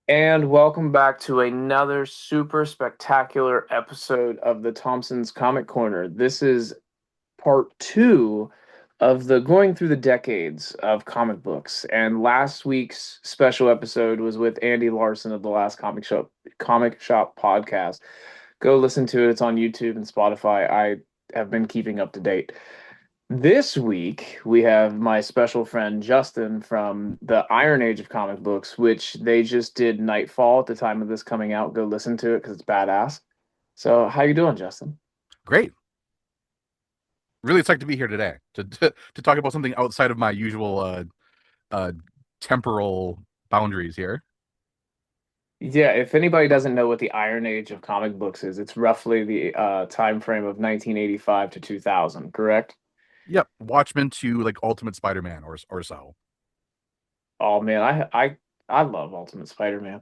And welcome back to another super spectacular episode of the Thompson's Comic Corner. This is part two of the going through the decades of comic books. And last week's special episode was with Andy Larson of the Last Comic Shop podcast. Go listen to it. It's on YouTube and Spotify. I have been keeping up to date. This week, we have my special friend Justin from the Iron Age of comic books, which they just did Nightfall at the time of this coming out. Go listen to it because it's badass. So, how you doing, Justin? Great. Really excited to be here today to talk about something outside of my usual uh temporal boundaries here. Yeah, if anybody doesn't know what the Iron Age of comic books is, it's roughly the time frame of 1985 to 2000, correct? Yep, Watchmen to like Ultimate Spider-Man or so. Oh man, I love Ultimate Spider-Man.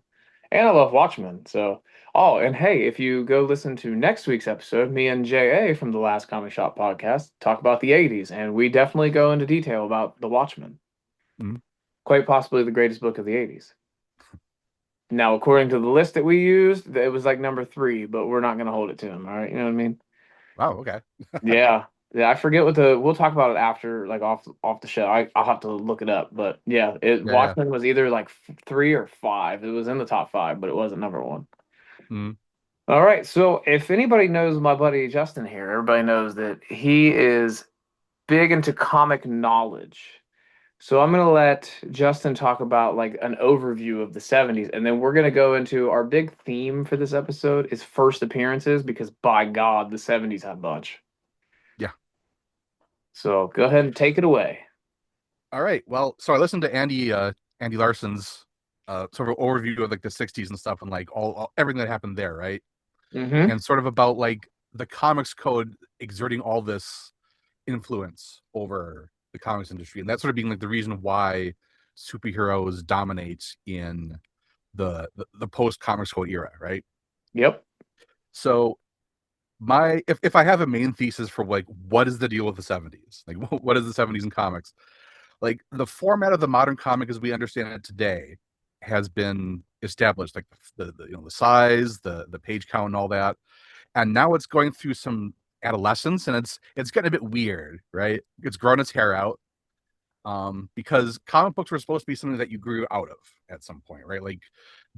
And I love Watchmen. So, oh, and hey, if you go listen to next week's episode, me and JA from the Last Comic Shop podcast talk about the 80s, and we definitely go into detail about The Watchmen. Mhm. Quite possibly the greatest book of the 80s. Now, according to the list that we used, it was like number three, but we're not going to hold it to him. All right. You know what I mean? Wow, okay. Yeah. Yeah, I forget we'll talk about it after, like off the show. I'll have to look it up, but yeah, Yeah. Watchmen was either like three or five. It was in the top five, but it wasn't number one. Mhm. All right. So if anybody knows my buddy Justin here, everybody knows that he is big into comic knowledge. So I'm gonna let Justin talk about like an overview of the 70s, and then we're gonna go into our big theme for this episode is first appearances because by God, the 70s had a bunch. Yeah. So go ahead and take it away. All right. Well, so I listened to Andy Larson's sort of overview of like the 60s and stuff and like all everything that happened there, right? Mm-hmm. And sort of about like the comics code exerting all this influence over the comics industry, and that sort of being like the reason why superheroes dominate in the post comics code era, right? Yep. So my if I have a main thesis for like what is the deal with the 70s, like what is the 70s in comics, like the format of the modern comic as we understand it today has been established, like the size, the page count and all that, and now it's going through some adolescence and it's getting a bit weird, right? It's grown its hair out, because comic books were supposed to be something that you grew out of at some point, right? Like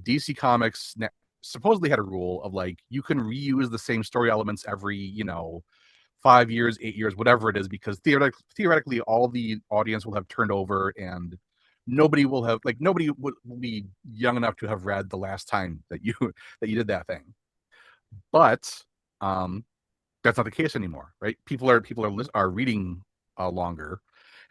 DC Comics supposedly had a rule of like you can reuse the same story elements every 5 years, 8 years, whatever it is, because theoretically all the audience will have turned over and nobody will be young enough to have read the last time that you that you did that thing. But um that's not the case anymore, right? People are reading longer,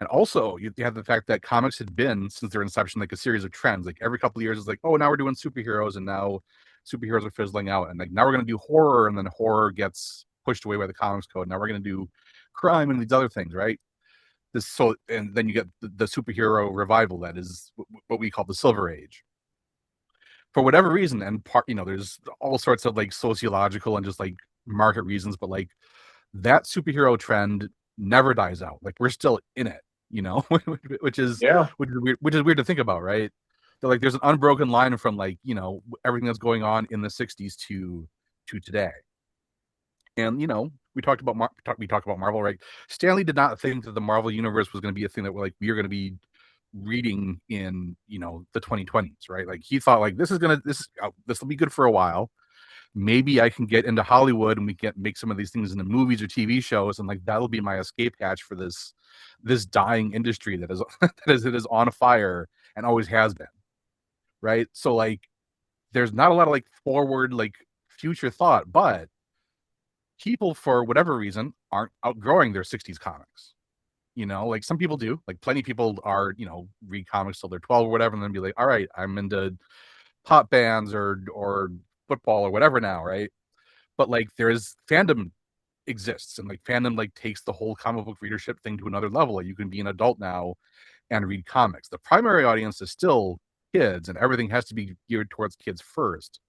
and also you have the fact that comics had been since their inception like a series of trends. Like every couple of years, it's like, oh, now we're doing superheroes, and now superheroes are fizzling out, and like now we're going to do horror, and then horror gets pushed away by the comics code. Now we're going to do crime and these other things, right? And then you get the superhero revival that is what we call the Silver Age for whatever reason. And there's all sorts of like sociological and just like market reasons, but like that superhero trend never dies out. Like we're still in it, which is Yeah. which is weird to think about, right? That like there's an unbroken line from like everything that's going on in the '60s to today. And we talked about Marvel, right? Stanley did not think that the Marvel universe was going to be a thing that we are going to be reading in the 2020s, right? Like he thought like this will be good for a while. Maybe I can get into Hollywood and we can make some of these things into movies or TV shows, and like that'll be my escape hatch for this dying industry that is it is on fire and always has been, right? So like there's not a lot of like forward like future thought, but people for whatever reason aren't outgrowing their 60s comics. Like some people do, like plenty of people are read comics till they're 12 or whatever and then be like, all right, I'm into pop bands or football or whatever now, right? But like there is fandom exists, and like fandom like takes the whole comic book readership thing to another level. Like you can be an adult now and read comics. The primary audience is still kids and everything has to be geared towards kids first,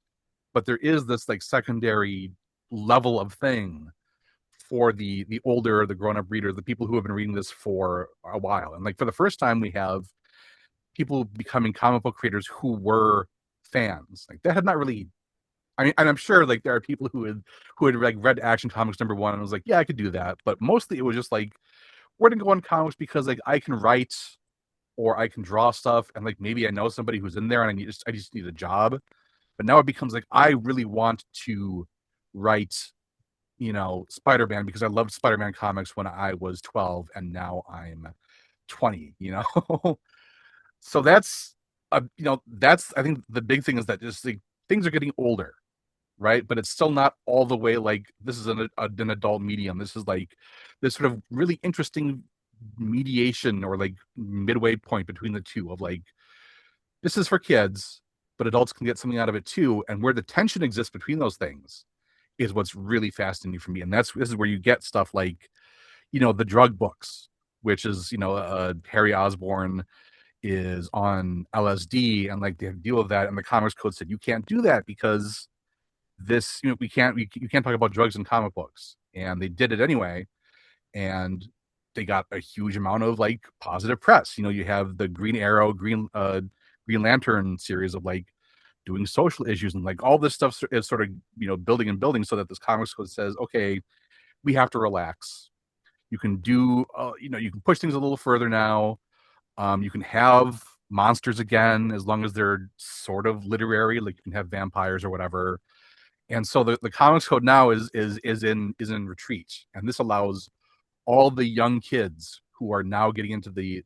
but there is this like secondary level of thing for the older, the grown-up reader, the people who have been reading this for a while. And like for the first time we have people becoming comic book creators who were fans. Like that had not really. I mean, and I'm sure like there are people who had like read Action Comics #1 and was like, yeah, I could do that. But mostly it was just like we're gonna go on comics because like I can write or I can draw stuff and like maybe I know somebody who's in there and I just need a job. But now it becomes like I really want to write, Spider-Man because I loved Spider-Man comics when I was 12 and now I'm 20. So that's I think the big thing is that just like things are getting older, right? But it's still not all the way like this is an adult medium. This is like this sort of really interesting mediation or like midway point between the two of like this is for kids, but adults can get something out of it too. And where the tension exists between those things is what's really fascinating for me. And this is where you get stuff like, the drug books, which is, Harry Osborn is on LSD and like they have to deal with that. And the Comics Code said, you can't do that because this, you can't talk about drugs in comic books. And they did it anyway. And they got a huge amount of like positive press. You have the Green Arrow, Green Lantern series of like doing social issues and like all this stuff is sort of building and building so that this comics code says, okay, we have to relax. You can do you can push things a little further now. You can have monsters again as long as they're sort of literary, like you can have vampires or whatever. And so the comics code now is in retreat, and this allows all the young kids who are now getting into the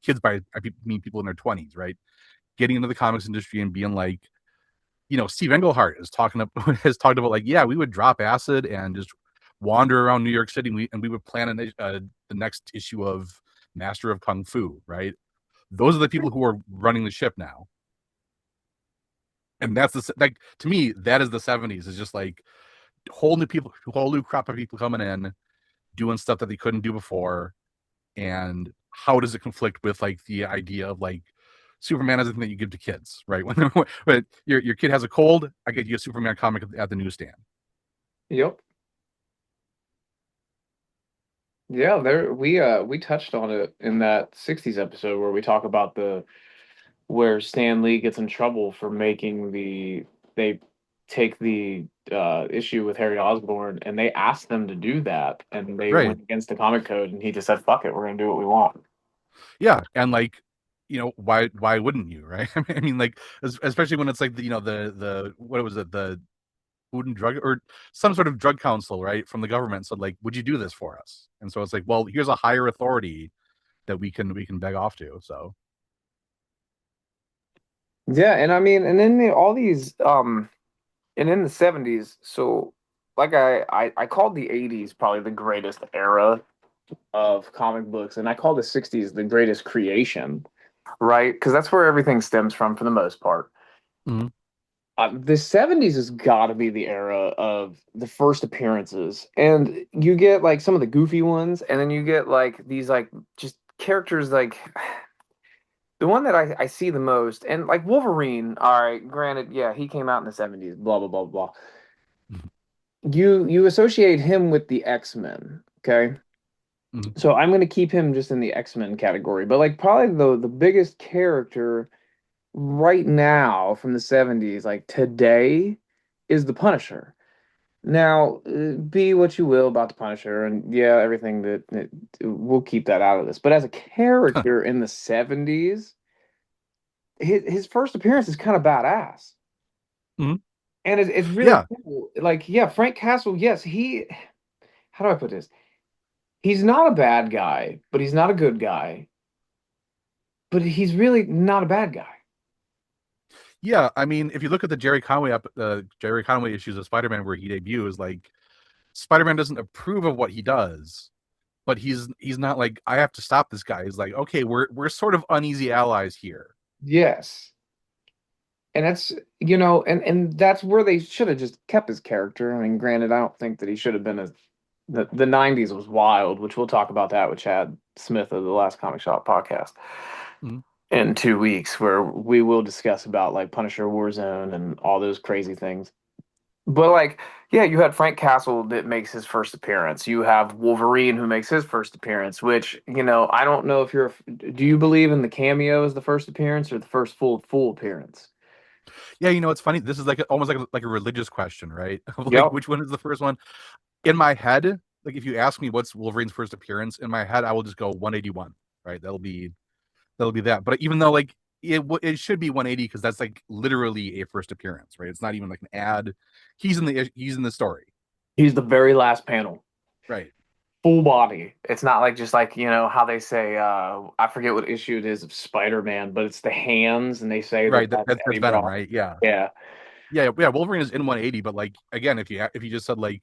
kids by I mean people in their 20s, right? Getting into the comics industry and being like, Steve Englehart has talked about like, yeah, we would drop acid and just wander around New York City and we would plan the next issue of Master of Kung Fu, right? Those are the people who are running the ship now. And that's like to me, that is the 70s. Is just like whole new crop of people coming in, doing stuff that they couldn't do before. And how does it conflict with like the idea of like Superman is a thing that you give to kids, right? When your kid has a cold, I get you a Superman comic at the newsstand. Yep. Yeah, we touched on it in that 60s episode where we talk about the where Stan Lee gets in trouble for making they take the issue with Harry Osborn and they asked them to do that and they Right. went against the comic code and he just said, fuck it, we're gonna do what we want. Yeah. And like, why wouldn't you, right? I mean, like, especially when it's like the what was it, the Food and Drug or some sort of drug council, right, from the government. So like, would you do this for us? And so it's like, well, here's a higher authority that we can beg off to. So Yeah, and I mean, and then all these and in the 70s, so like I called the 80s probably the greatest era of comic books, and I call the 60s the greatest creation, right? Because that's where everything stems from for the most part. mhm. The 70s has got to be the era of the first appearances. And you get like some of the goofy ones, and then you get like these like just characters like the one that I see the most, and like Wolverine, all right, granted, yeah, he came out in the 70s, blah blah blah blah. Mhm. You associate him with the X-Men, okay? Mhm. So I'm gonna keep him just in the X-Men category, but like probably the biggest character right now from the 70s, like today, is the Punisher. Now, be what you will about the Punisher, and yeah, everything that we'll keep that out of this. But as a character in the 70s, his first appearance is kind of badass. Mhm. And it's really Yeah. cool. Like, yeah, Frank Castle, yes, how do I put this? He's not a bad guy, but he's not a good guy. But he's really not a bad guy. Yeah, I mean, if you look at the Jerry Conway issues of Spider-Man where he debuts, like Spider-Man doesn't approve of what he does, but he's not like I have to stop this guy. He's like, okay, we're sort of uneasy allies here. Yes. And that's, and that's where they should have just kept his character. I mean, granted, I don't think that he should have been as the 90s was wild, which we'll talk about that with Chad Smith of the Last Comic Shop podcast Mhm. in 2 weeks, where we will discuss about like Punisher Warzone and all those crazy things. But like, yeah, you had Frank Castle that makes his first appearance. You have Wolverine who makes his first appearance, which, I don't know if do you believe in the cameo as the first appearance or the first full appearance? Yeah, it's funny. This is like almost like a religious question, right? Of like Yep. which one is the first one? In my head, like if you ask me what's Wolverine's first appearance, in my head I will just go 181, right? That'll be that. But even though like it should be 180 because that's like literally a first appearance, right? It's not even like an ad. He's in the story, He's the very last panel. right? Full body. It's not like just like, how they say, I forget what issue it is of Spider-Man, but it's the hands and they say that Right. that's That's Eddie Venom, Brock. right? Yeah. Yeah. Yeah. Wolverine is in 180, but like again, if you just said like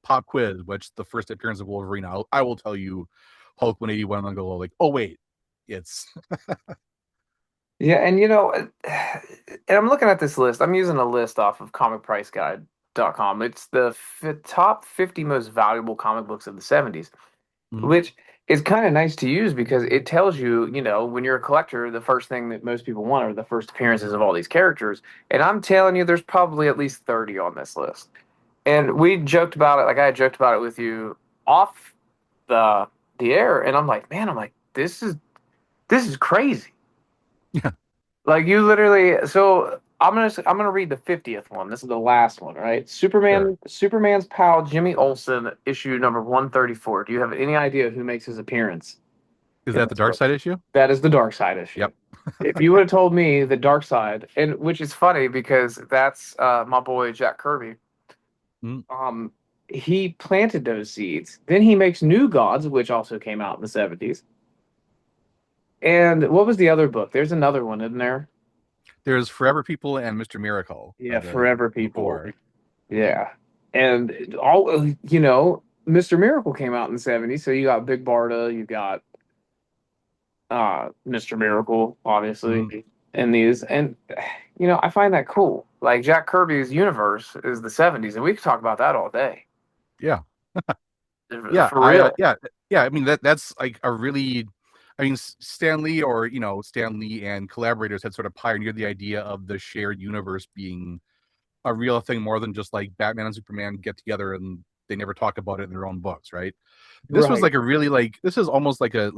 pop quiz, which the first appearance of Wolverine, I will tell you Hulk 181, and then go like, oh wait, it's Yeah, and and I'm looking at this list. I'm using a list off of comicpriceguide.com. It's the top 50 most valuable comic books of the 70s, Mhm. which is kind of nice to use because it tells you, when you're a collector, the first thing that most people want are the first appearances of all these characters. And I'm telling you, there's probably at least 30 on this list. And we joked about it, like I joked about it with you off the the air, and I'm like, man, this is crazy. Yeah. Like you literally, so I'm gonna read the 50th one. This is the last one, right? Sure. Superman's pal Jimmy Olsen, issue number 134. Do you have any idea who makes his appearance Is in that the this Dark book? Side issue? That is the Dark Side issue. Yep. If you would have told me the Dark Side, and which is funny because that's my boy Jack Kirby. Mhm. Um, he planted those seeds. Then he makes New Gods, which also came out in the 70s. And what was the other book? There's another one, isn't there? There's Forever People and Mr. Miracle Yeah, are the Forever People. before. Yeah. And Mr. Miracle came out in the 70s, so you got Big Barda, you got Mr. Miracle, Mhm. obviously, in these. And I find that cool. Like Jack Kirby's universe is the 70s, and we could talk about that all day. Yeah. Yeah, For real. yeah. I mean that's like a really, I mean Stan Lee or Stan Lee and collaborators had sort of pioneered the idea of the shared universe being a real thing more than just like Batman and Superman get together and they never talk about it in their own books, right? This was Right. like a really like this is almost like a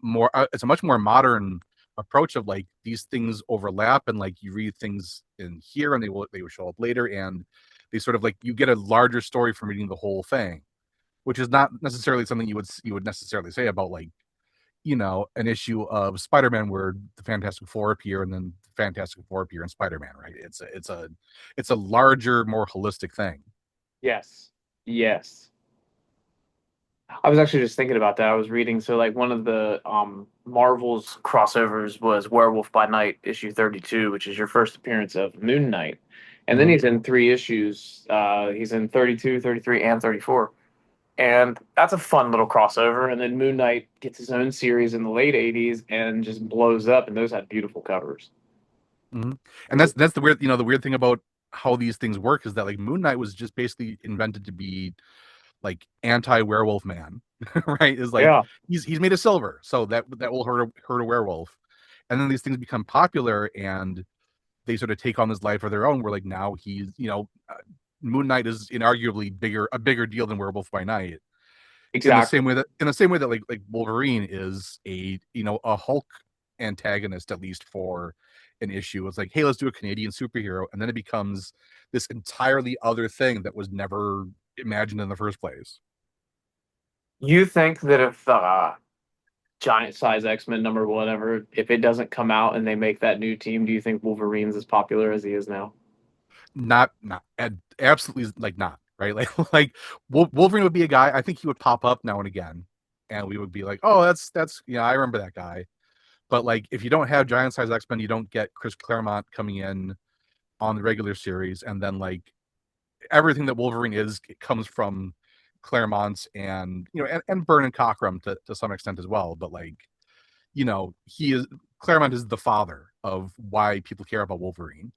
more it's a much more modern approach of like these things overlap and like you read things in here and they will show up later and they sort of like you get a larger story from reading the whole thing, which is not necessarily something you would necessarily say about like an issue of Spider-Man where the Fantastic Four appear and then the Fantastic Four appear in Spider-Man, right? It's a larger, more holistic thing. Yes. Yes. I was actually just thinking about that. I was reading, so like one of the Marvel's crossovers was Werewolf by Night issue 32, which is your first appearance of Moon Knight. And then Mhm. he's in three issues. He's in 32, 33, and 34. And that's a fun little crossover. And then Moon Knight gets his own series in the late 80s and just blows up, and those had beautiful covers. Mhm. And that's the weird thing about how these things work is that like Moon Knight was just basically invented to be like anti-werewolf man, right? Is like Yeah, he's made of silver, so that will hurt a werewolf. And then these things become popular and they sort of take on this life of their own where like now Moon Knight is inarguably a bigger deal than Werewolf by Night exactly. in the same way that like Wolverine is a Hulk antagonist at least for an issue. It's like, hey, let's do a Canadian superhero, and then it becomes this entirely other thing that was never imagined in the first place. You think that if giant size X-Men number whatever, if it doesn't come out and they make that new team, do you think Wolverine's as popular as he is now? Not absolutely like not right. Like Wolverine would be a guy. I think he would pop up now and again, and we would be like, oh, that's I remember that guy. But like, if you don't have giant size X Men, you don't get Chris Claremont coming in on the regular series, and then like everything that Wolverine is comes from Claremont and and Byrne and Cockrum to some extent as well. But like he is Claremont is the father of why people care about Wolverine.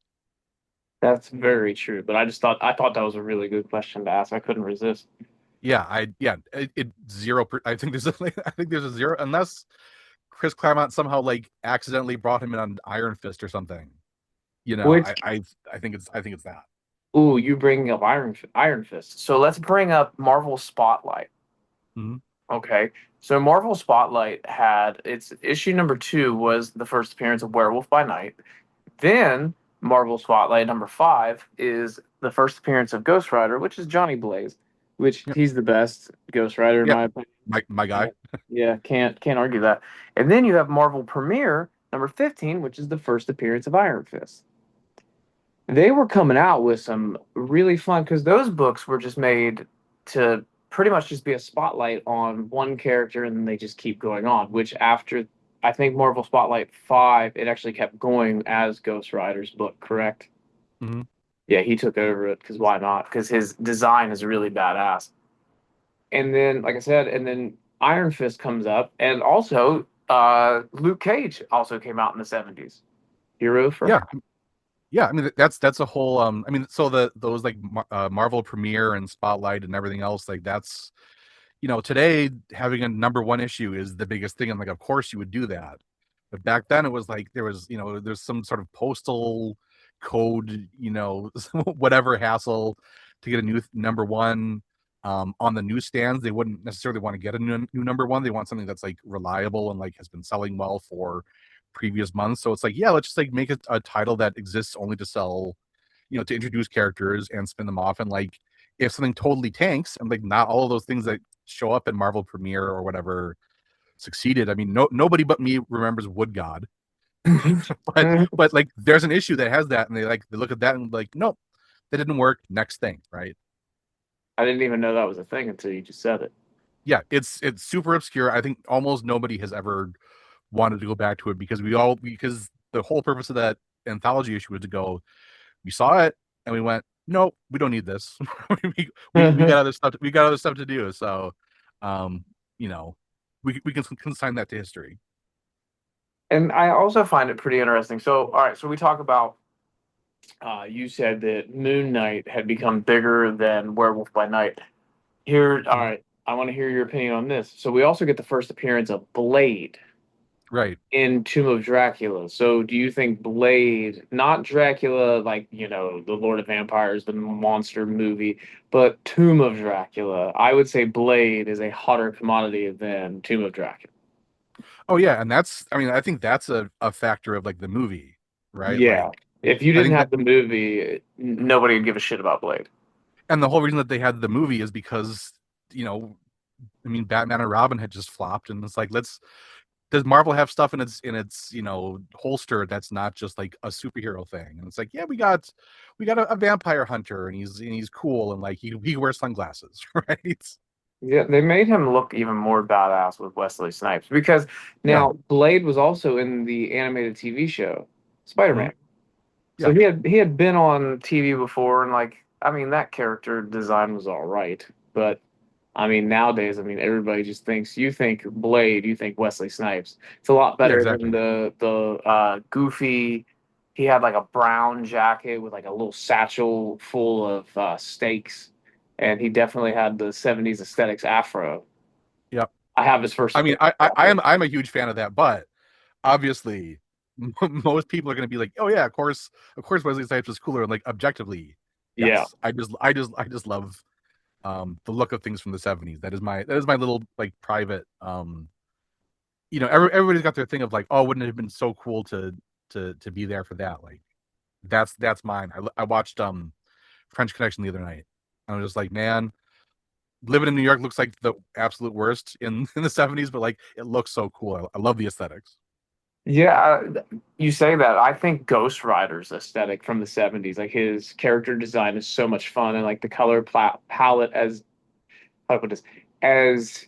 That's very true, but I thought that was a really good question to ask. I couldn't resist. It 0. I think there's I think there's a zero unless Chris Claremont somehow like accidentally brought him in on Iron Fist or something. Which, I think it's that. ooh, you bring up Iron Fist. So let's bring up Marvel Spotlight. Mhm. Okay, so Marvel Spotlight had its issue number 2 was the first appearance of Werewolf by Night. Then Marvel Spotlight number five is the first appearance of Ghost Rider, which is Johnny Blaze, which Yep. he's the best Ghost Rider in Yep. my opinion. My guy. Can't, yeah, can't argue that. And then you have Marvel Premiere number 15, which is the first appearance of Iron Fist. They were coming out with some really fun because those books were just made to pretty much just be a spotlight on one character and then they just keep going on, which after I think Marvel Spotlight 5, it actually kept going as Ghost Rider's book, correct? Hmm. Yeah, he took over it because why not? Because his design is really badass. And then, like I said, and then Iron Fist comes up, and also Luke Cage also came out in the 70s. Hero for Yeah. Yeah. I mean, that's a whole. I mean, so those like Marvel Premiere and Spotlight and everything else, like that's, today having a number one issue is the biggest thing. And like, of course you would do that. But back then it was like there's some sort of postal code, whatever hassle to get a new number one on the newsstands. They wouldn't necessarily want to get a new number one. They want something that's like reliable and like has been selling well for previous months. So it's like, yeah, let's just like make it a title that exists only to sell, to introduce characters and spin them off. And like, if something totally tanks and like not all of those things that show up in Marvel Premiere or whatever succeeded. I mean, nobody but me remembers Wood God, but like there's an issue that has that, and they look at that and like, nope, that didn't work. Next thing, right? I didn't even know that was a thing until you just said it. Yeah, it's super obscure. I think almost nobody has ever wanted to go back to it because the whole purpose of that anthology issue was to go. We saw it and we went, nope, we don't need this. We got other stuff. We got other stuff to do. So, um, you know, we can consign that to history. And I also find it pretty interesting. So, all right, so we talk about you said that Moon Knight had become bigger than Werewolf by Night. Here, all Mhm. right, I want to hear your opinion on this. So we also get the first appearance of Blade Right. in Tomb of Dracula. So do you think Blade, not Dracula like, the Lord of Vampires, the monster movie, but Tomb of Dracula? I would say Blade is a hotter commodity than Tomb of Dracula. Oh yeah, and I mean, I think that's a factor of like the movie, right? Yeah. Like, If you I didn't think that, have the movie, nobody would give a shit about Blade. and the whole reason that they had the movie is because, you know, I mean, Batman and Robin had just flopped, and it's like, does Marvel have stuff in its holster that's not just like a superhero thing? And it's like, yeah, we got a vampire hunter, and he's cool, and like he wears sunglasses, right? Yeah, they made him look even more badass with Wesley Snipes because Yeah. now Blade was also in the animated TV show Mhm. Spider-Man. So Yeah. he had been on TV before, and like I mean that character design was all right, but I mean nowadays, I mean everybody just thinks you think Blade, you think Wesley Snipes. It's a lot Yeah, better than exactly. the goofy. He had like a brown jacket with like a little satchel full of steaks, and he definitely had the '70s aesthetics afro. Yeah. I have his first I mean, appearance. I'm a huge fan of that, but obviously most people are going to be like, oh yeah, of course Wesley Snipes is cooler. And like objectively, Yeah. yes, I just love the look of things from the 70s. That is my little like private everybody's got their thing of like, oh, wouldn't it have been so cool to be there for that? Like that's mine. I watched French Connection the other night. I was just like, man, living in New York looks like the absolute worst in the 70s, but like it looks so cool. I love the aesthetics. Yeah, you say that. I think Ghost Rider's aesthetic from the '70s, like his character design is so much fun, and like the color palette, as how do I put this, as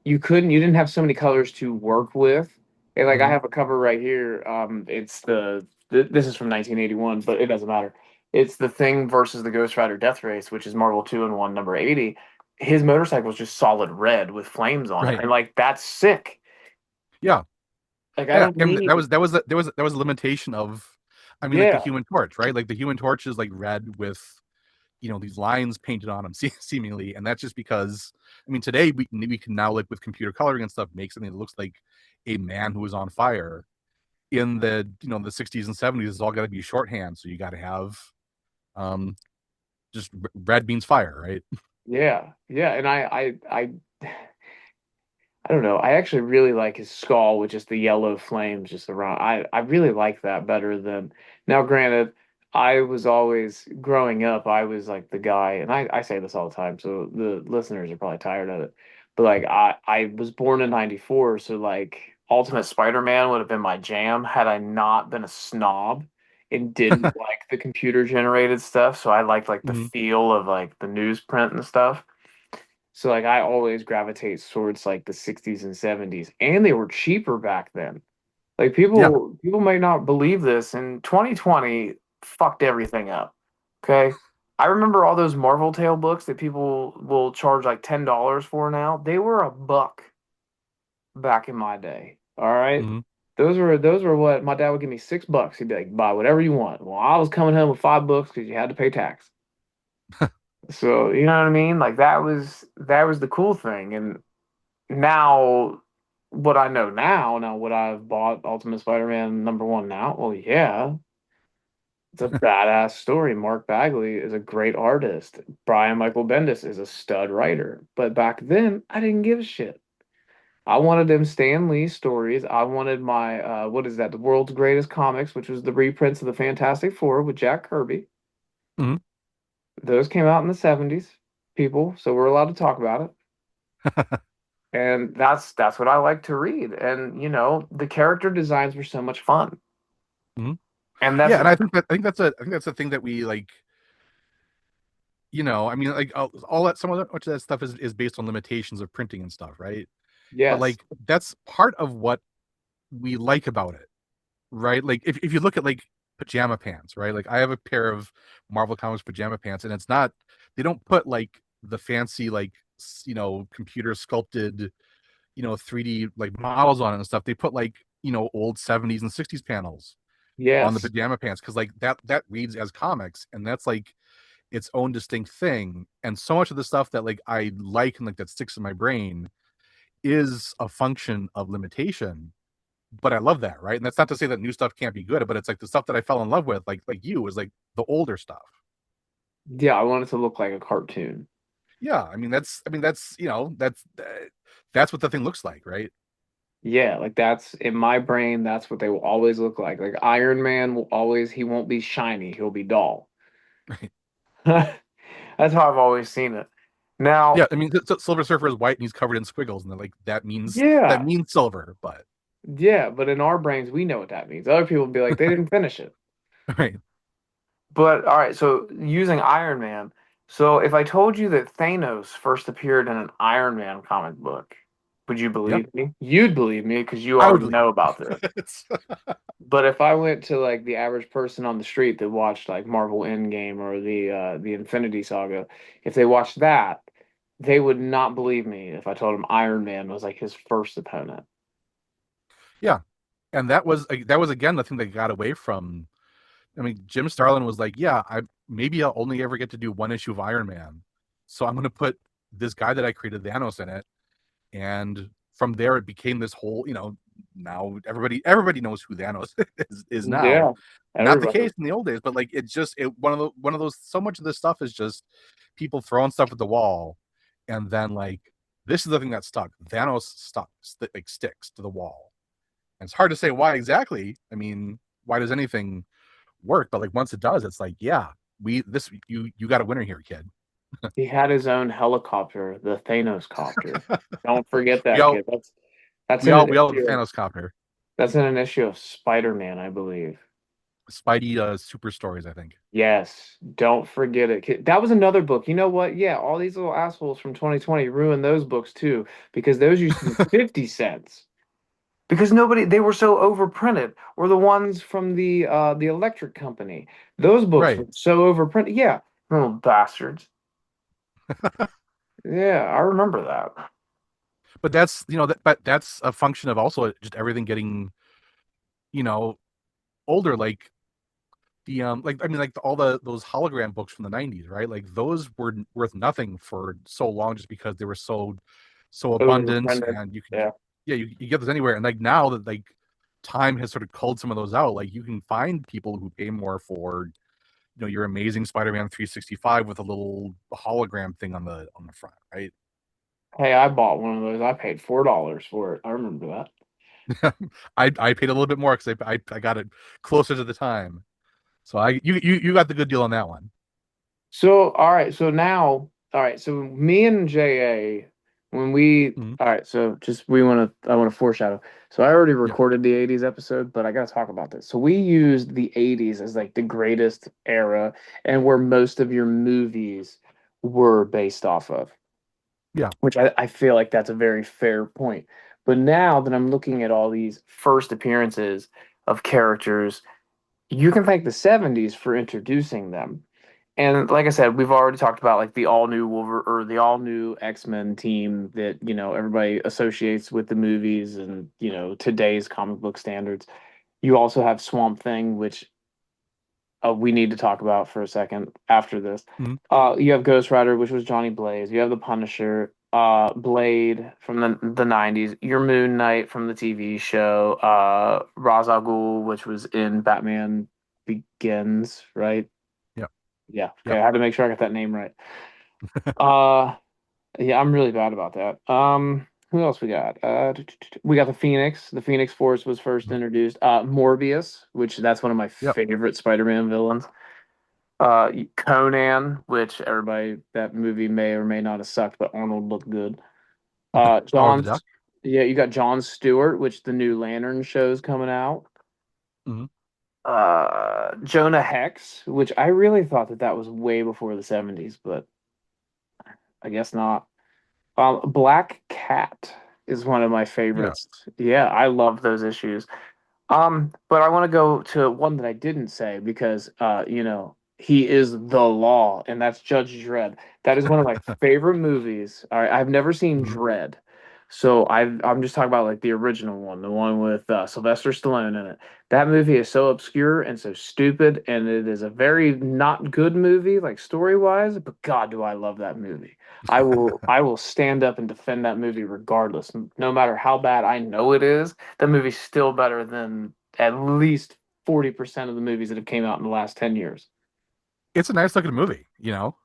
you didn't have so many colors to work with. And like I Mm-hmm. have a cover right here. It's this is from 1981, but it doesn't matter. It's the Thing versus the Ghost Rider Death Race, which is Marvel 2-in-1 number 80. His motorcycle is just solid red with flames on it, Right. and like that's sick. Yeah. Like I Yeah, don't and that need, was that was that was a limitation of, I mean, like the yeah. Human Torch, right? Like the Human Torch is like red with these lines painted on them seemingly, and that's just because, I mean, today we can now, like with computer coloring and stuff, make something that looks like a man who is on fire. In the 60s and 70s, it's all got to be shorthand, so you got to have um just red means fire, right? Yeah, yeah, and I I don't know. I actually really like his skull with just the yellow flames just around. I really like that better than now. Granted, I was always growing up. I was like the guy, and I say this all the time, so the listeners are probably tired of it. But like I was born in '94, so like Ultimate Spider-Man would have been my jam had I not been a snob and didn't like the computer generated stuff. So I liked like the Hmm. feel of like the newsprint and stuff. So like I always gravitate towards like the 60s and 70s, and they were cheaper back then. Like Yeah. people might not believe this, and 2020 fucked everything up. Okay? I remember all those Marvel Tale books that people will charge like $10 for now. They were a buck back in my day. All right? Hmm. Those were what my dad would give me $6. He'd be like, buy whatever you want. Well, I was coming home with 5 books because you had to pay tax. So, you know what I mean? Like that was the cool thing. And now, what I know now what I've bought Ultimate Spider-Man #1 now, well, yeah, it's a badass story. Mark Bagley is a great artist. Brian Michael Bendis is a stud writer. But back then, I didn't give a shit. I wanted them Stan Lee stories. I wanted my what is that? The World's Greatest Comics, which was the reprints of the Fantastic Four with Jack Kirby. Hmm. Those came out in the 70s, people, so we're allowed to talk about it. And that's what I like to read. And the character designs were so much fun. Hmm. And that's Yeah, and I think that's a thing that we like. I mean, like all that, some of that, much of that stuff is based on limitations of printing and stuff, right? But yes. like that's part of what we like about it, right? Like if you look at like pajama pants, right? Like I have a pair of Marvel Comics pajama pants, and it's not they don't put like the fancy like computer sculpted 3D like models on it and stuff. They put like old 70s and 60s panels on the Yes. pajama pants because like that reads as comics, and that's like its own distinct thing. And so much of the stuff that like I like and like that sticks in my brain is a function of limitation. But I love that, right? And that's not to say that new stuff can't be good, but it's like the stuff that I fell in love with, like you, is like the older stuff. Yeah, I want it to look like a cartoon. Yeah, I mean that's that's what the thing looks like, right? Yeah, like that's in my brain, that's what they will always look like. Like Iron Man will always, he won't be shiny, he'll be dull. That's how I've always seen it. Yeah, Now, I mean, Silver Surfer is white and he's covered in squiggles, and they're like that yeah, means silver, but yeah, but in our brains, we know what that means. Other people will be like, they didn't finish it. right, But all right, so using Iron Man. So if I told you that Thanos first appeared in an Iron Man comic book, would you yeah, believe me? You'd believe me because you I would already believe know about this. it. But if I went to like the average person on the street that watched like Marvel Endgame or the Infinity Saga, if they watched that, they would not believe me if I told them Iron Man was like his first opponent. Yeah, and that was again the thing that got away from. I mean, Jim Starlin was like, "Yeah, I maybe I'll only ever get to do one issue of Iron Man, so I'm going to put this guy that I created, Thanos, in it." And from there, it became this whole, now everybody knows who Thanos is now. Yeah, Not the everybody. case in the old days, but like it's just one of those. So much of this stuff is just people throwing stuff at the wall, and then like this is the thing that stuck. Thanos stuck, like sticks to the wall, and it's hard to say why exactly. I mean, why does anything work? But like once it does, it's like, yeah, you got a winner here, kid. He had his own helicopter, the Thanos copter. Don't forget we that, all kid. That's we in all an we all have the issue. Thanos copter. That's in an issue of Spider-Man, I believe. Spidey super stories, I think. Yes, don't forget it. That was another book. You know what? Yeah, all these little assholes from 2020 ruined those books too because those used to be 50 cents. Because they were so overprinted. Or the ones from the electric company. Those books Right. were so overprinted. Yeah, little bastards. Yeah, I remember that. But that's but that's a function of also just everything getting you know older. Like the like I mean like all those hologram books from the 90s, right? Like those were worth nothing for so long just because they were so abundant, Overprinted. and you could Yeah. yeah you get those anywhere. And like now that like time has sort of culled some of those out, like you can find people who pay more for your Amazing Spider-Man 365 with a little hologram thing on the front, right? Hey, I bought one of those. I paid $4 for it. I remember that. I paid a little bit more because I got it closer to the time. So you got the good deal on that one. So, all right. So now, all right. So me and JA, when we, Mhm. all right. So just I want to foreshadow. So I already Yeah. recorded the 80s episode, but I got to talk about this. So we used the 80s as like the greatest era and where most of your movies were based off of, Yeah. which I feel like that's a very fair point. But now that I'm looking at all these first appearances of characters, you can thank the 70s for introducing them. And like I said, we've already talked about like the all new Wolver or the all new X-Men team that, everybody associates with the movies and, today's comic book standards. You also have Swamp Thing, which we need to talk about for a second after this. Mhm. You have Ghost Rider, which was Johnny Blaze. You have the Punisher, Blade from the 90s, your Moon Knight from the TV show, Ra's al Ghul, which was in Batman Begins, right? Yeah. Yeah. Okay, Yep. I had to make sure I got that name right. Uh, yeah, I'm really bad about that. Who else we got? We got the Phoenix. The Phoenix Force was first Mhm. introduced. Morbius, which that's one of my Yep. favorite Spider-Man villains. Conan, which everybody that movie may or may not have sucked, but Arnold looked good. Howard the John, Duck. yeah, you got John Stewart, which the new Lantern show's coming out. Mhm. Jonah Hex, which I really thought that was way before the 70s, but I guess not. Black Cat is one of my Yeah. favorites. Yeah, I love those issues. But I want to go to one that I didn't say because he is the law, and that's Judge Dredd. That is one of my favorite movies. All right, I've never seen Mhm. Dredd. So I'm just talking about like the original one, the one with Sylvester Stallone in it. That movie is so obscure and so stupid, and it is a very not good movie, like story wise. But God, do I love that movie. I will stand up and defend that movie regardless, no matter how bad I know it is. That movie's still better than at least 40% of the movies that have came out in the last 10 years. It's a nice looking movie. You know,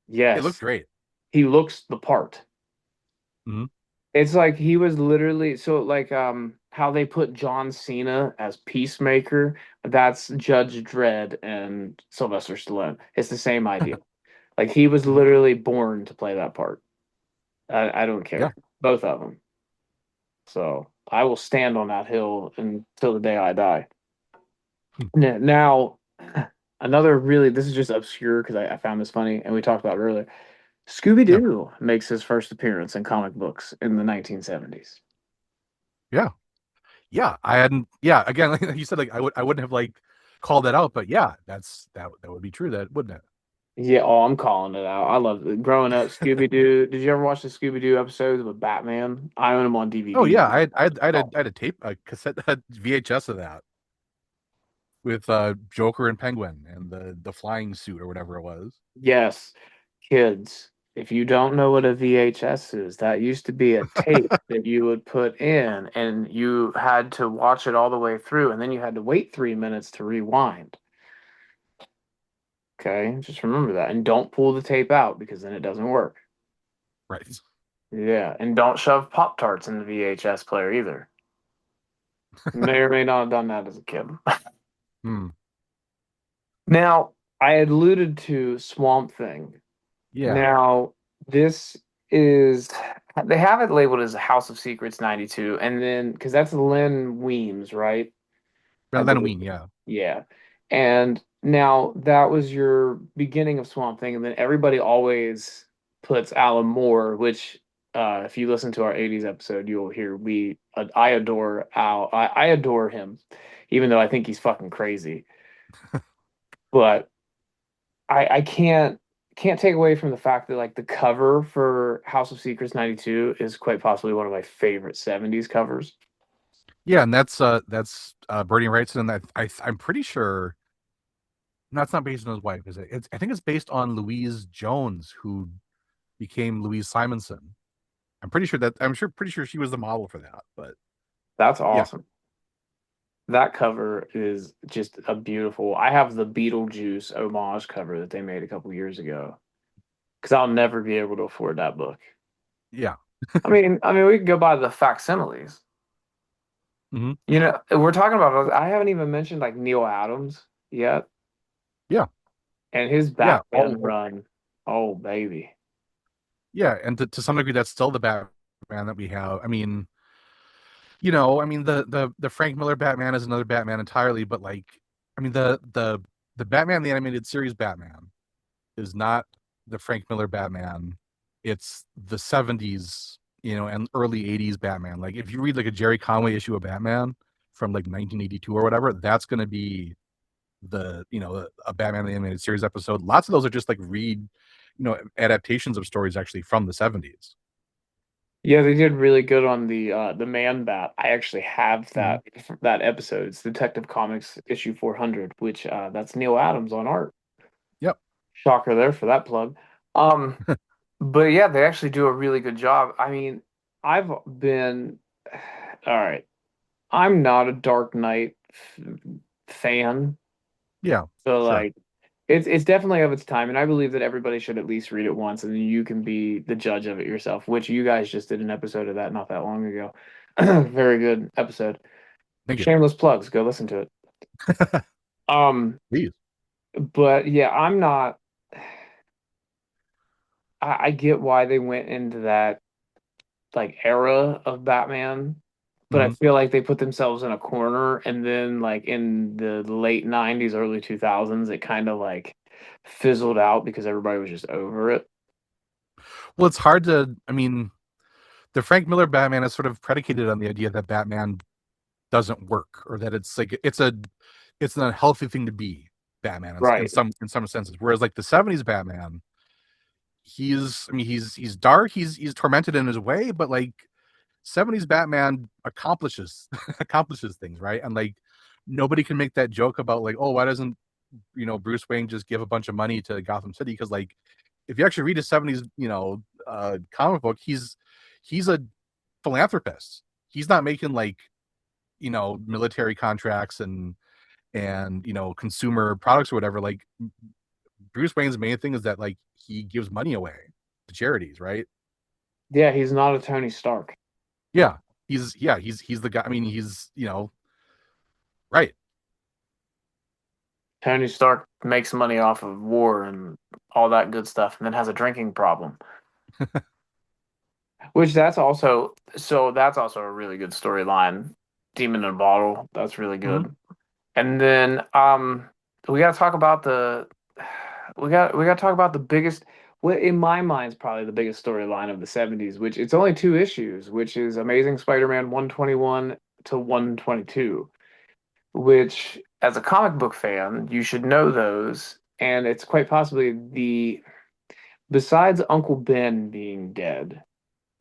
it looks Yes, great. he looks the part. Mhm. It's like he was literally so like how they put John Cena as Peacemaker, that's Judge Dredd and Sylvester Stallone. It's the same idea. Like he was Mhm. literally born to play that part. I don't Yeah. care. Both of them. So I will stand on that hill until the day I die. Hmm. Now, another really, this is just obscure because I found this funny and we talked about it earlier. Scooby Yeah. Doo makes his first appearance in comic books in the 1970s. Yeah. Yeah. I hadn't. Yeah. Again, like you said, like I wouldn't have like called that out, but yeah, that would be true. That wouldn't it? Yeah, oh, I'm calling it out. I love it. Growing up, Scooby Doo. Did you ever watch the Scooby Doo episodes with Batman? I own them on Oh DVD. yeah, I had a tape, a cassette, a VHS of that with Joker and Penguin and the flying suit or whatever it was. Yes, kids, if you don't know what a VHS is, that used to be a tape that you would put in and you had to watch it all the way through, and then you had to wait 3 minutes to rewind. Okay, just remember that. And don't pull the tape out because then it doesn't work. Right. Yeah, and don't shove Pop Tarts in the VHS player either. May or may not have done that as a kid. Hmm. Now, I had alluded to Swamp Thing. Yeah. Now, this is they have it labeled as House of Secrets 92, and then because that's Lynn Weems, right? I Len believe. Wein, yeah. Yeah. And now that was your beginning of Swamp Thing, and then everybody always puts Alan Moore, which if you listen to our 80s episode, you'll hear I adore Al. I adore him, even though I think he's fucking crazy. But I can't take away from the fact that like the cover for House of Secrets 92 is quite possibly one of my favorite 70s covers. Yeah, and that's Bernie Wrightson, and I'm pretty sure no, it's not based on his wife, is it? It's I think it's based on Louise Jones, who became Louise Simonson. Pretty sure she was the model for that. But That's yeah. awesome. That cover is just a beautiful. I have the Beetlejuice homage cover that they made a couple years ago because I'll never be able to afford that book. Yeah. I mean, we could go by the facsimiles. Hmm. We're talking about. I haven't even mentioned like Neil Adams yet, Yeah, and his yeah, Batman run. Oh baby. yeah, and to some degree, that's still the Batman that we have. I mean, the Frank Miller Batman is another Batman entirely, but like, I mean, the Batman the animated series Batman is not the Frank Miller Batman. It's the '70s, and early '80s Batman. Like, if you read like a Jerry Conway issue of Batman from like 1982 or whatever, that's going to be a Batman the animated series episode. Lots of those are just like adaptations of stories actually from the '70s. Yeah, they did really good on the Man Bat. I actually have Mhm. that episode. It's Detective Comics issue 400, which that's Neil Adams on art. Yep. Shocker there for that plug. Um, but yeah, they actually do a really good job. I mean, I've been all right. I'm not a Dark Knight fan, Yeah. so Sure. like it's definitely of its time, and I believe that everybody should at least read it once, and then you can be the judge of it yourself. Which you guys just did an episode of that not that long ago. Very good episode. Thank you. Shameless plugs. Go listen to it. Um, Please. but yeah, I'm not. I get why they went into that like era of Batman, but I Hmm. feel like they put themselves in a corner, and then like in the late '90s, early 2000s, it kind of like fizzled out because everybody was just over it. Well, it's hard to. I mean, the Frank Miller Batman is sort of predicated on the idea that Batman doesn't work, or that it's an unhealthy thing to be Batman in Right. some senses. Whereas like the '70s Batman, he's dark, he's tormented in his way, but like '70s Batman accomplishes accomplishes things, right? And like nobody can make that joke about like, oh, why doesn't Bruce Wayne just give a bunch of money to Gotham City? Because like if you actually read a '70s comic book, he's a philanthropist. He's not making like military contracts and consumer products or whatever. Like Bruce Wayne's main thing is that like he gives money away to charities, right? Yeah, he's not a Tony Stark. Yeah, he's the guy. I mean, he's right. Tony Stark makes money off of war and all that good stuff, and then has a drinking problem. Which that's also a really good storyline. Demon in a Bottle, that's really Mhm. good. And then we gotta talk about the we gotta talk about the biggest what in my mind is probably the biggest storyline of the '70s, which it's only two issues, which is Amazing Spider-Man 121 to 122, which as a comic book fan, you should know those. And it's quite possibly the besides Uncle Ben being dead,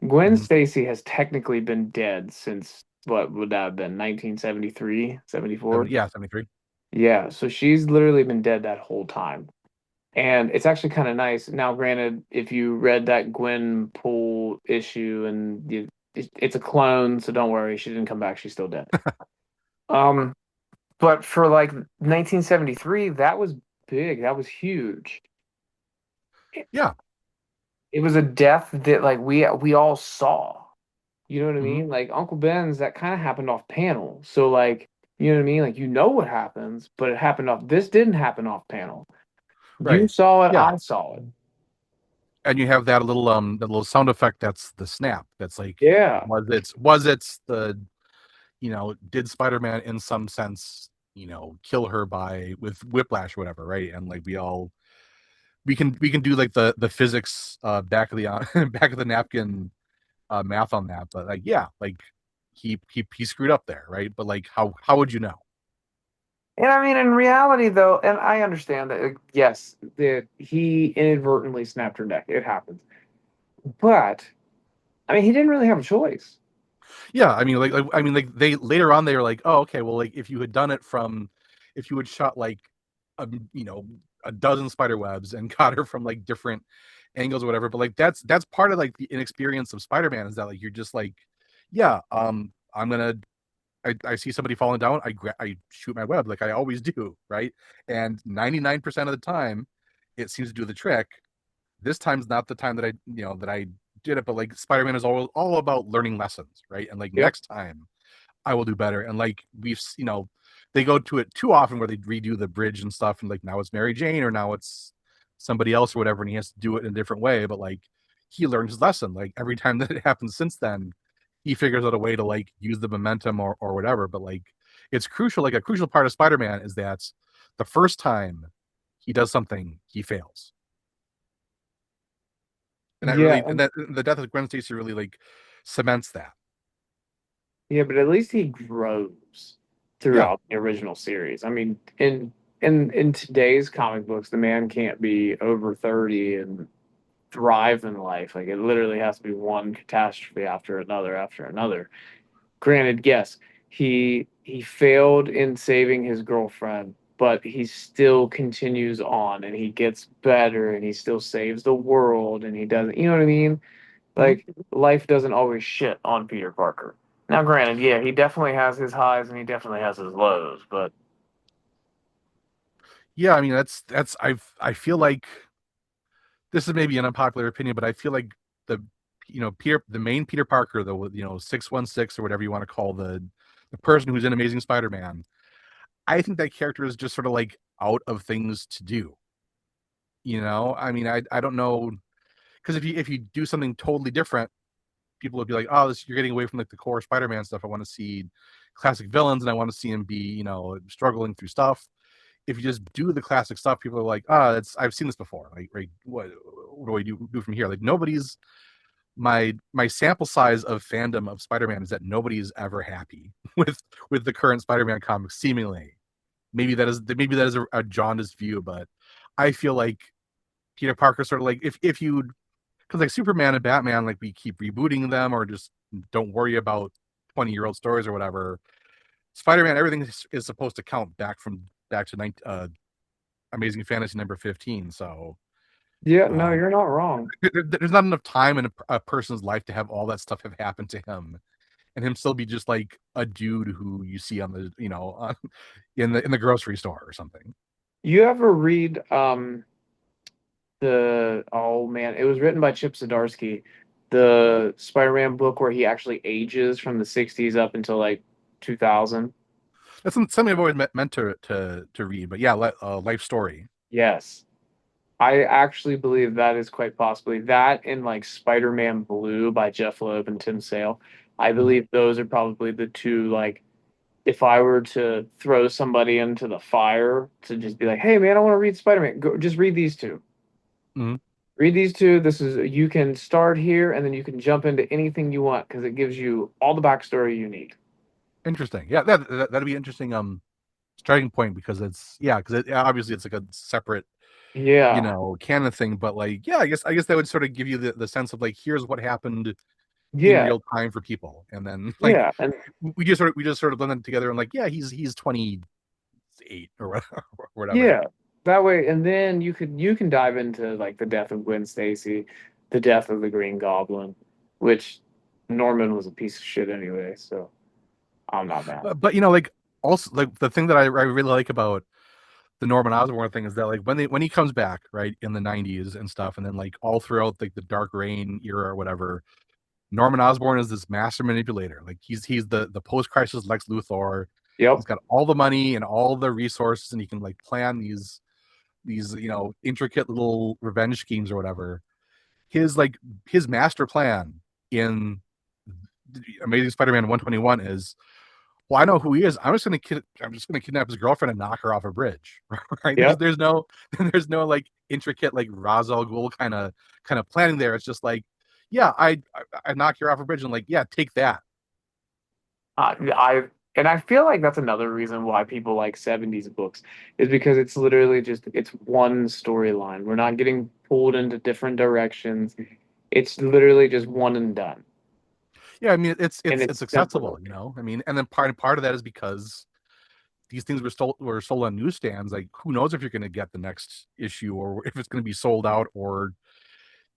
Gwen Mhm. Stacy has technically been dead since what would that have been 1973, 74? Yeah, '73. Yeah, so she's literally been dead that whole time. And it's actually kind of nice. Now, granted, if you read that Gwen Poole issue and it's a clone, so don't worry, she didn't come back, she's still dead. Um, but for like 1973, that was big, that was huge. Yeah. It was a death that like we all saw. You know what I Hmm. mean? Like Uncle Ben's that kind of happened off panel. So like, you know what I mean? Like you know what happens, but it happened off this didn't happen off panel. You Right. saw it, Yeah. I saw it. And you have that little sound effect that's the snap. That's like Yeah. was it's the did Spider-Man in some sense kill her by with whiplash or whatever, right? And like we can do like the physics back of the back of the napkin math on that, but like yeah, like he screwed up there, right? But like how would you know? And I mean in reality though, and I understand that yes, that he inadvertently snapped her neck. It happens. But I mean he didn't really have a choice. Yeah, I mean like they later on they were like, oh okay, well like if you had done it from if you had shot like a a dozen spider webs and got her from like different angles or whatever, but like that's part of like the inexperience of Spider-Man is that like you're just like yeah, I'm gonna I see somebody falling down, I shoot my web like I always do, right? And 99% of the time, it seems to do the trick. This time's not the time that I did it, but like Spider-Man is all about learning lessons, right? And like Yep. next time I will do better. And like they go to it too often where they redo the bridge and stuff, and like now it's Mary Jane or now it's somebody else or whatever, and he has to do it in a different way. But like he learns his lesson. Like every time that it happens since then, he figures out a way to like use the momentum or whatever. But like it's crucial. Like a crucial part of Spider-Man is that the first time he does something, he fails. And that Yeah, really, and that the death of Gwen Stacy really like cements that. yeah, but at least he grows Yeah. throughout the original series. I mean, in today's comic books, the man can't be over 30 and thrive in life. Like it literally has to be one catastrophe after another. Granted, yes, he failed in saving his girlfriend, but he still continues on and he gets better and he still saves the world and he doesn't, you know what I mean? Mhm. Like life doesn't always shit on Peter Parker. Now, granted, yeah, he definitely has his highs and he definitely has his lows, but Yeah, I mean I feel like this is maybe an unpopular opinion, but I feel like the the main Peter Parker, the 616 or whatever you want to call the person who's in Amazing Spider-Man, I think that character is just sort of like out of things to do. I mean, I don't know, because if you do something totally different, people would be like, oh, you're getting away from like the core Spider-Man stuff. I want to see classic villains and I want to see him be struggling through stuff. If you just do the classic stuff, people are like, oh, it's I've seen this before. Like, right, what do I do from here? Like nobody's my sample size of fandom of Spider-Man is that nobody's ever happy with the current Spider-Man comics. Seemingly, maybe that is a jaundiced view, but I feel like Peter Parker sort of like if you because like Superman and Batman, like we keep rebooting them or just don't worry about 20-year-old stories or whatever. Spider-Man, everything is supposed to count back to Amazing Fantasy number 15. So yeah, no, um, you're not wrong. there's not enough time in a person's life to have all that stuff have happened to him and him still be just like a dude who you see on the in the grocery store or something. You ever read the oh man, it was written by Chip Zdarsky, the Spider-Man book where he actually ages from the 60s up until like 2000. That's something I've always meant to read, but yeah, life story. Yes. I actually believe that is quite possibly that in like Spider-Man Blue by Jeff Loeb and Tim Sale. I Mhm. believe those are probably the two like if I were to throw somebody into the fire to just be like, "Hey man, I want to read Spider-Man." Go just read these two. Mhm. Read these two. This is you can start here and then you can jump into anything you want because it gives you all the backstory you need. Interesting. Yeah, that'd be interesting. Starting point because because obviously it's like a separate Yeah. canon thing, but like I guess that would sort of give you the sense of like here's what happened in Yeah. real time for people, and then like Yeah. And we just sort of blend them together and like he's 28 or whatever, or whatever. yeah. That way and then you can dive into like the death of Gwen Stacy, the death of the Green Goblin, which Norman was a piece of shit anyway, so I'm not mad. But like also like the thing that I really like about the Norman Osborn thing is that like when he comes back right in the 90s and stuff, and then like all throughout like the Dark Reign era or whatever, Norman Osborn is this master manipulator. Like he's the post crisis Lex Luthor. Yep. He's got all the money and all the resources, and he can like plan these intricate little revenge schemes or whatever. His master plan in Amazing Spider-Man 121 is, well, I know who he is. I'm just gonna kidnap his girlfriend and knock her off a bridge. Right? There's Yep. there's no there's no like intricate like Ra's al Ghul kind of planning there. It's just like, yeah, I knock you off a bridge and like, yeah, take that. I and I feel like that's another reason why people like 70s books is because it's literally just it's one storyline. We're not getting pulled into different directions. It's literally just one and done. Yeah, I mean it's And it's it's it's simple. accessible. I mean, and then part of that is because these things were sold on newsstands. Like, who knows if you're going to get the next issue or if it's going to be sold out, or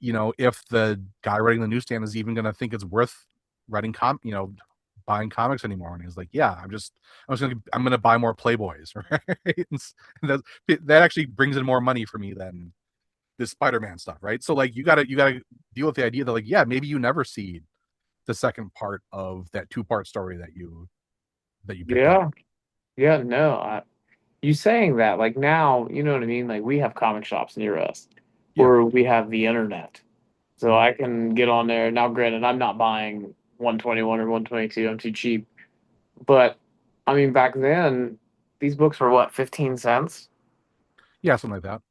if the guy writing the newsstand is even going to think it's worth writing buying comics anymore. And he's like, yeah, I'm gonna buy more Playboys, right? That actually brings in more money for me than this Spider-Man stuff, right? So like you gotta deal with the idea that like, yeah, maybe you never see the second part of that two-part story that you picked up. Yeah. Yeah, no. You saying that, like now, you know what I mean? Like we have comic shops near us, Yeah. or we have the internet. So Mhm. I can get on there. Now, granted, I'm not buying 121 or 122. I'm too cheap. But I mean, back then, these books were what, 15 cents? Yeah, something like that.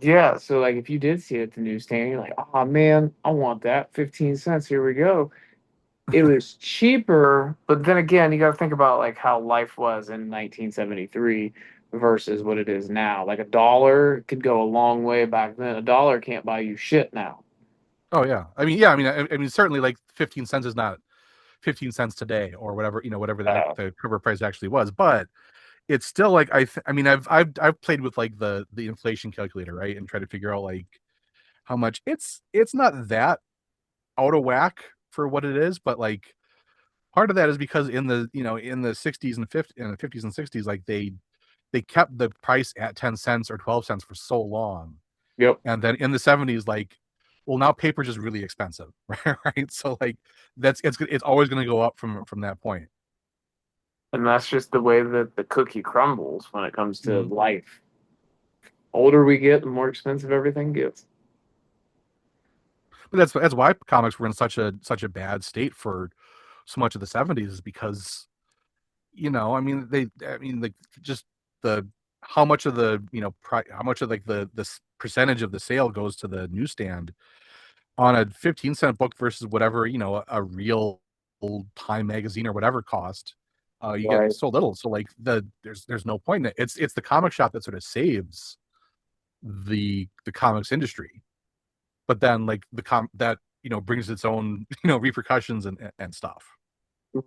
Yeah. So like if you did see it at the newsstand, you're like, oh man, I want that. 15 cents. Here we go. It was cheaper, but then again, you got to think about like how life was in 1973 versus what it is now. Like a dollar could go a long way back then. A dollar can't buy you shit now. Oh yeah. I mean, yeah, I mean certainly like 15 cents is not 15 cents today or whatever, whatever Uh, the cover price actually was, but it's still like I mean I've played with like the inflation calculator, right? And try to figure out like how much it's not that out of whack for what it is, but like part of that is because in the in the 60s and 50 in the 50s and 60s like they kept the price at 10 cents or 12 cents for so long. yep. And then in the 70s like, well, now paper is just really expensive, right? So like it's always going to go up from that point. And that's just the way that the cookie crumbles when it comes to Mhm. life. Older we get, the more expensive everything gets. But that's why comics were in such a bad state for so much of the 70s, is because I mean I mean like just the how much of the how much of like the percentage of the sale goes to the newsstand on a 15-cent book versus whatever a real old Time magazine or whatever cost. You get Right. so little, so like there's no point in it. It's the comic shop that sort of saves the comics industry, but then like the that brings its own repercussions and stuff.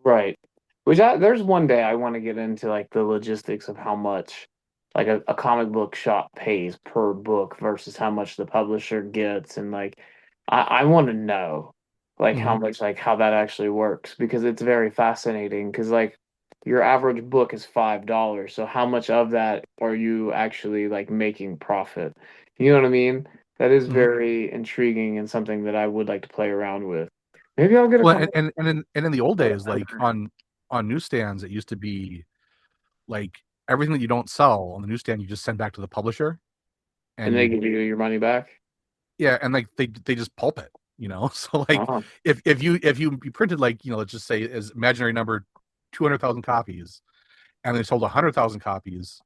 Right. There's one day I want to get into like the logistics of how much like a comic book shop pays per book versus how much the publisher gets and like I want to know like how Hmm. much like how that actually works because it's very fascinating because like your average book is $5. So how much of that are you actually like making profit? You know what I mean? That is Hmm. very intriguing and something that I would like to play around with. Maybe I'll get a Well, couple. and in the old days, like on newsstands, it used to be like everything that you don't sell on the newsstand, you just send back to the publisher, And and they you give you your money back. yeah, and like they just pulp it. So like Oh, if you printed like let's just say as imaginary number 200,000 copies, and they sold 100,000 copies,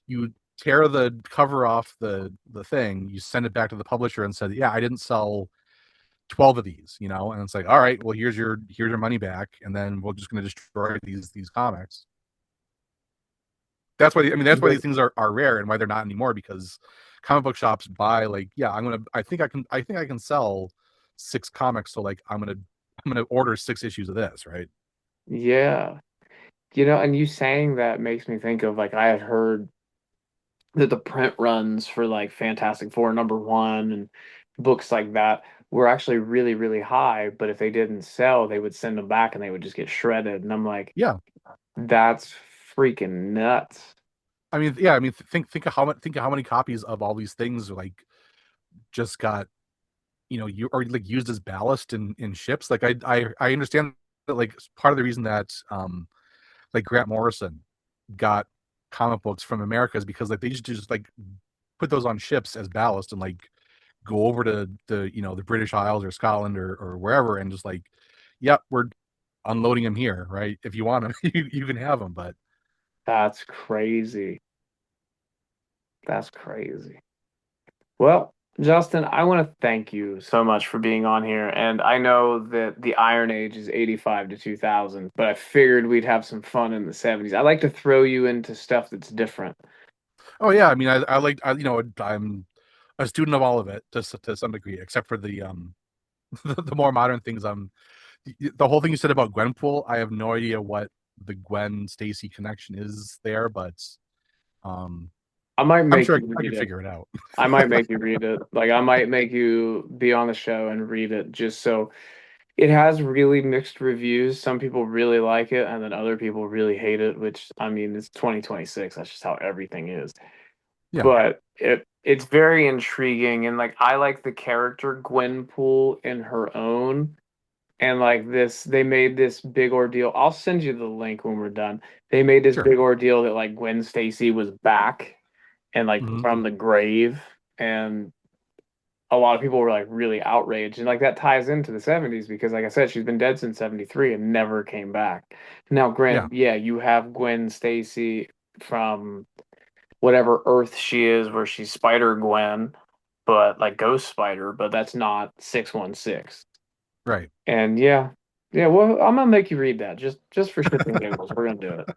you tear the cover off the thing, you send it back to the publisher and said, yeah, I didn't sell 12 of these, and it's like, all right, well, here's your money back, and then we're just going to destroy these comics. That's why these things are rare and why they're not anymore, because comic book shops buy like, yeah, I think I can sell six comics, so like I'm gonna order six issues of this, right? yeah. And you saying that makes me think of like I had heard that the print runs for like Fantastic Four #1 and books like that were actually really, really high. But if they didn't sell, they would send them back and they would just get shredded. And I'm like, Yeah. that's freaking nuts. I mean, yeah, I mean, think of how many copies of all these things like just got you or like used as ballast in ships. Like I understand that like part of the reason that like Grant Morrison got comic books from America is because like they just like put those on ships as ballast and like go over to the British Isles or Scotland or wherever, and just like, yep, we're unloading them here, right? If you want them, you can have them. But That's crazy. That's crazy. Well, Justin, I want to thank you so much for being on here. And I know that the Iron Age is 85 to 2000, but I figured we'd have some fun in the 70s. I like to throw you into stuff that's different. oh yeah, I mean, I like I'm a student of all of it to some degree, except for the the more modern things. The whole thing you said about Gwenpool, I have no idea what the Gwen Stacy connection is there, but um I might I'm make sure you I read can it. figure it out. I might make you read it. Like, I might make you be on the show and read it just so it has really mixed reviews. Some people really like it, and then other people really hate it, which I mean, it's 2026. That's just how everything is. Yeah. but it's very intriguing, and like I like the character Gwenpool in her own. And like this, they made this big ordeal. I'll send you the link when we're done. They made this Sure. big ordeal that like Gwen Stacy was back and like Hmm. from the grave, and a lot of people were like really outraged. And like that ties into the 70s because like I said, she's been dead since 73 and never came back. Now, Yeah. granted, yeah, you have Gwen Stacy from whatever Earth she is, where she's Spider Gwen, but like Ghost Spider, but that's not 616. Right. And yeah, yeah. Well, I'm gonna make you read that just for shits and giggles. We're gonna do it.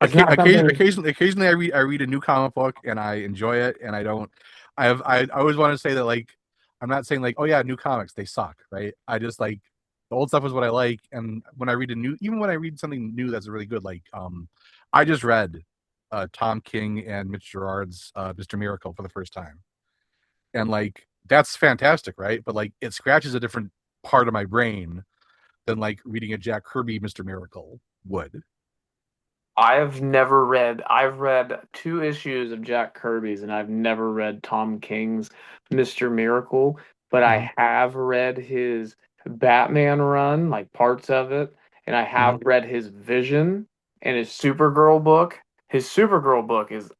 It's not something. Occasionally, I read a new comic book and I enjoy it, and I don't. I always want to say that, like, I'm not saying like, oh yeah, new comics they suck, right? I just like the old stuff is what I like, and when I read a new, even when I read something new that's really good, like I just read Tom King and Mitch Gerard's Mr. Miracle for the first time, and like that's fantastic, right? But like it scratches a different part of my brain than like reading a Jack Kirby Mr. Miracle would. I've read two issues of Jack Kirby's, and I've never read Tom King's Mr. Miracle, but Mhm. I have read his Batman run, like parts of it, and I have Mhm. read his Vision and his Supergirl book. His Supergirl book is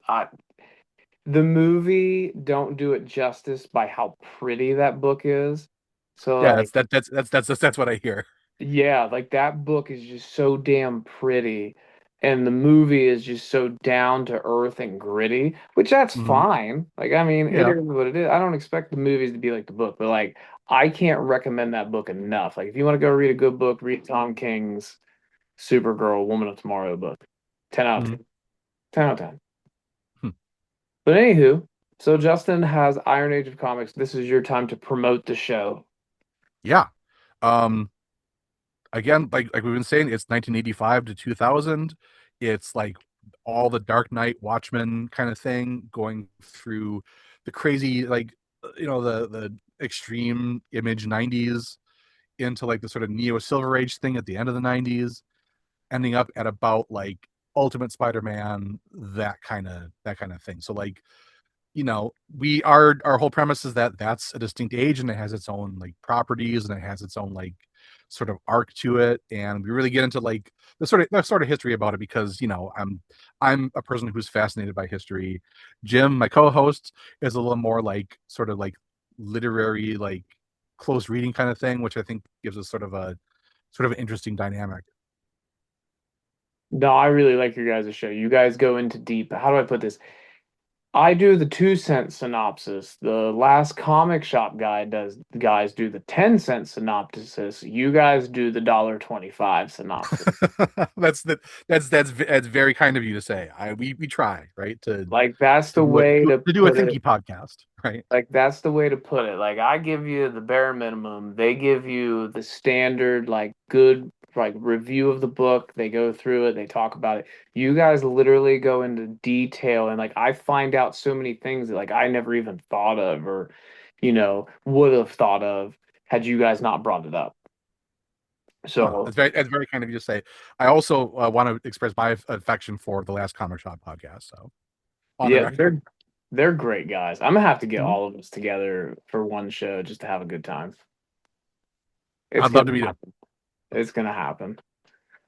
the movie don't do it justice by how pretty that book is. So Yeah, like that's what I hear. yeah, like that book is just so damn pretty, and the movie is just so down to earth and gritty, which that's Hmm. fine. Like, I mean, it Yeah. is what it is. I don't expect the movies to be like the book, but like, I can't recommend that book enough. Like, if you want to go read a good book, read Tom King's Supergirl, Woman of Tomorrow book. 10 out of Hmm. 10. 10 out of 10. But anywho, so Justin has Iron Age of Comics. This is your time to promote the show. Yeah. Um, Again, like we've been saying, it's 1985 to 2000. It's like all the Dark Knight, Watchmen kind of thing, going through the crazy, like the extreme image 90s into like the sort of neo Silver Age thing at the end of the 90s, ending up at about like Ultimate Spider-Man, that kind of thing. So like, we our whole premise is that that's a distinct age and it has its own like properties and it has its own like sort of arc to it, and we really get into like the sort of history about it because I'm a person who's fascinated by history. Jim, my co-host, is a little more like sort of like literary, like close reading kind of thing, which I think gives us sort of an interesting dynamic. No, I really like your guys' show. You guys go into deep. How do I put this? I do the 2 cent synopsis. The last comic shop guys do the 10 cent synopsis. You guys do the $1.25 synopsis. That's very kind of you to say. We try, right, to Like that's to the do a way to, to to do a put it. thinky podcast, right? Like that's the way to put it. Like I give you the bare minimum. They give you the standard, like good, like review of the book. They go through it. They talk about it. You guys literally go into detail, and like I find out so many things that like I never even thought of, or would have thought of had you guys not brought it up. Oh, So that's very kind of you to say. I also want to express my affection for the Last Comic Shop podcast. So on the yeah, record. they're great guys. I'm gonna have to get Mhm. all of us together for one show just to have a good time. It's I'd love gonna to meet him. happen. It's gonna happen.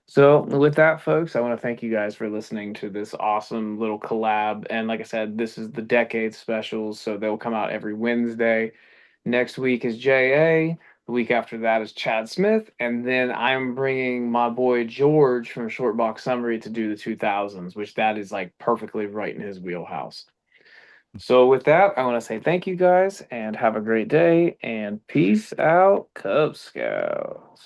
So, with that, folks, I want to thank you guys for listening to this awesome little collab. And like I said, this is the decade specials, so they'll come out every Wednesday. Next week is JA. The week after that is Chad Smith. And then I'm bringing my boy George from Shortbox Summary to do the 2000s, which that is like perfectly right in his wheelhouse. So, with that, I want to say thank you guys and have a great day and peace out, Cub Scouts.